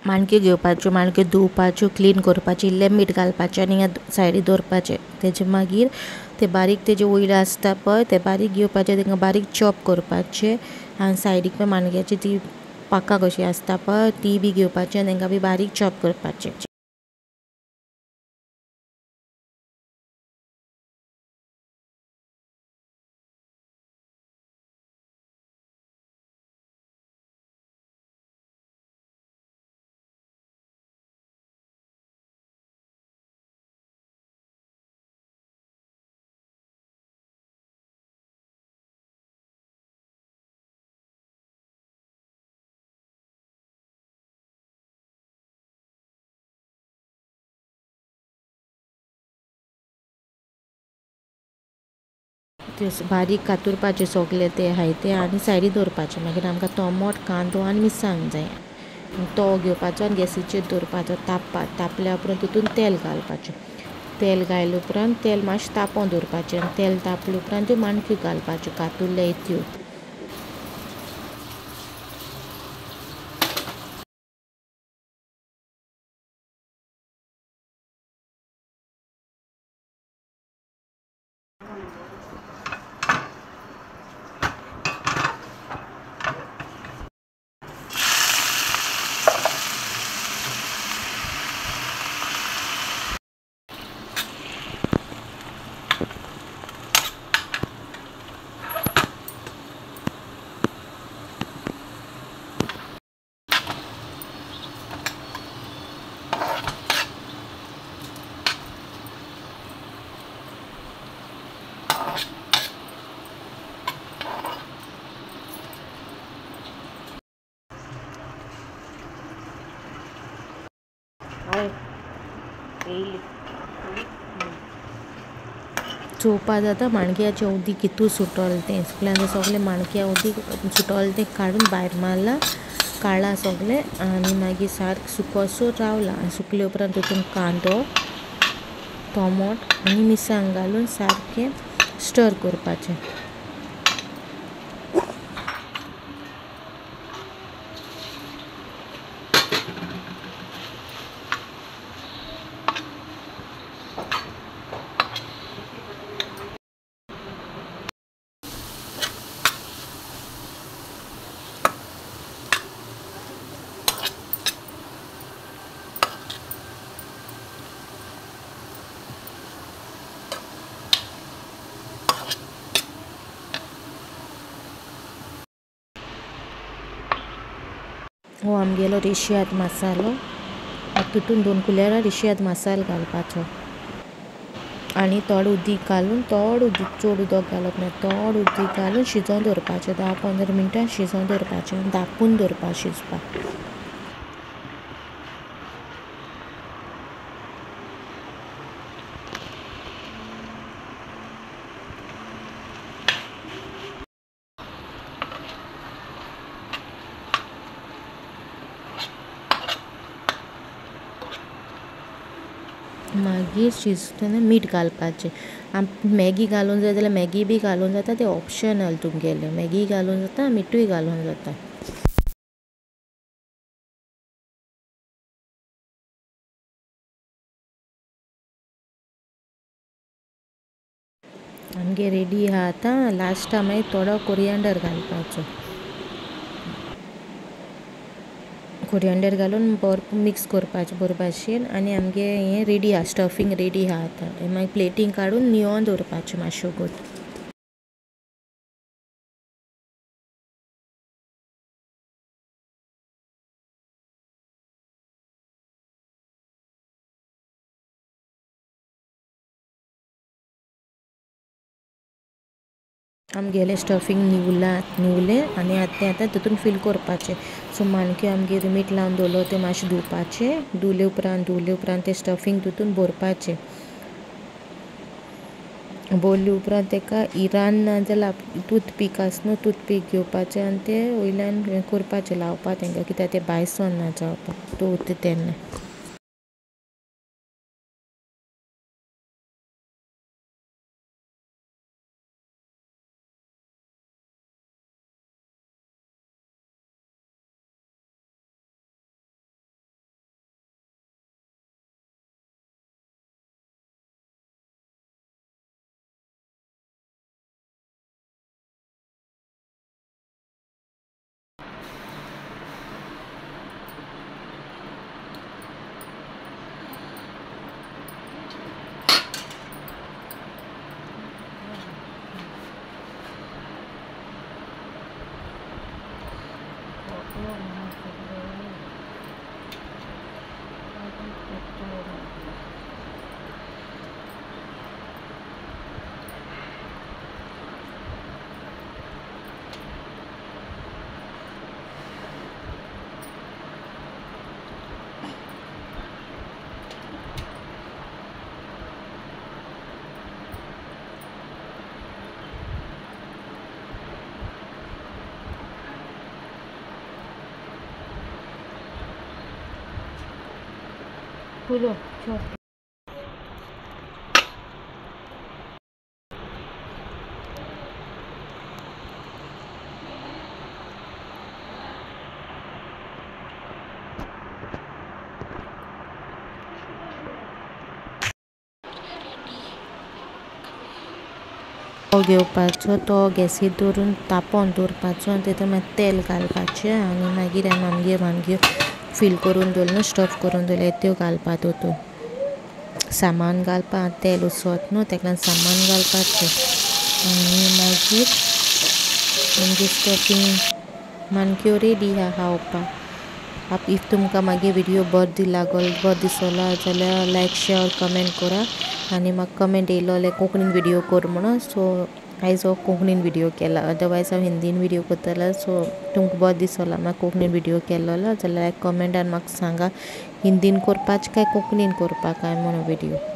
माणक्यो घेवपाच्यो, माणक्यो धुवपाच्यो, क्लीन करपाच्यो, इल्लें मीठ घालपाचें आनी सायडीक दवरपाचें. तेजे मागीर ते बारीक तेजे वयले आसता पळय ते बारीक घेवपाचे, तांकां बारीक चॉप करपाचे आनी सायडीक पळय माणक्याची ती पाकां कशी आसता पळय ती बी घेवपाची आनी तांकां बी बारीक चॉप करपाचें. ते बारीक कातरपाचे सगले ते आहाय ते आनी सायडीक दवरपाचे. मागीर आमकां टोमोट, कांदो आनी मिरसांग जाय. तवो घेवपाचो आनी गॅसीचेर दवरपाचो तापल्या उपरांत तितून तेल घालपाचें. तेल घायले उपरांत तेल मातशें तापोवन दवरपाचें आनी तेल तापले उपरांत त्यो माणक्यो घालपाच्यो कातुल्ल्यो त्यो. चोवपा जाता माणक्याचें उदीक कितू सुटोलें तें सगळ्यांत सगलें माणक्या उदीक सुटोलें तें काडून भायर मारलां काडलां सगलें आनी मागीर सारको सुकोसो रावला आनी सुकले उपरांत तितून कांदो, टोमोट आनी मिरसांग घालून सारकें स्टर करपाचें. हो आमगेलो रेशियाद मसालो. तितून 2 कुलेरा रेशियाद मसालो घालपाचो आनी थोडें उदीक घालून थोडें उदीक चड उदक घालप ना थोडें उदीक घालून शिजोवन दवरपाचें 10-15 मिनटां शिजोवन दवरपाचें आनी धांपून दवरपाचें शिजपाक. मागीर शिजतना मीठ घालपाचें. मॅगी घालूंक जाय जाल्यार मॅगी बी घालूंक जाता तें ऑप्शनल तुमगेलें मॅगी घालूंक जाता मिठूय घालूंक जाता. आमगे रेडी आहा आतां लास्टा मागीर थोडो कोरियंडर घालपाचो. कोरियंडर घालून बरो मिक्स करपाचें बरे भाशेन आनी आमगे हें रेडी आहा स्टफींग रेडी आहा आतां मागीर प्लेटींग काडून निवोन दवरपाचें मातशें वगत. आमगेलें स्टफींग निवलें आनी आतां तितून फील करपाचें. सो माणक्यो आमगेर मीठ लावन दवरलो तें मातशें धुवपाचें धुले उपरांत तें स्टफींग तितून भरपाचें. भरले उपरांत ताका इरान ना जाल्यार टूथपीक आसा न्हू टूथपीक घेवपाचें आनी तें वयल्यान हें करपाचें लावपा तांकां कित्याक तें भायर सरना जावपाक दवरता तेन्ना. खुलो चल घेवपाचो तो गॅसीर दवरून तापोवन दवरपाचो आनी तातूंत मागीर तेल घालपाचें आनी मागीर माणग्यो फील करून दवरल्यो स्टफ करून दवरल्यो त्यो घालपा तातूंत सामान घालपा तेल उसोत न्हू ताका लागून सामान घालपाचें आनी मागीर आमगे स्टफींग माणक्यो रेडी आहा खावपाक इफ तुमकां मागीर व्हिडियो बरो दिसलो जाल्यार लायक शेअर कमेंट करा आनी म्हाका कमेंट येयलो जाल्यार कोंकणीन व्हिडियो कर म्हणून सो आयज हो कोंकणीन व्हिडियो केला अदरवायज हांव हिंदीन व्हिडियो करतलें सो तुमकां बरो दिसलो म्हाका कोंकणीन व्हिडियो केल्लो जाल्यार कमेंटान म्हाका सांगा हिंदीन करपाचें काय कोंकणीन करपाक काय म्हणून व्हिडियो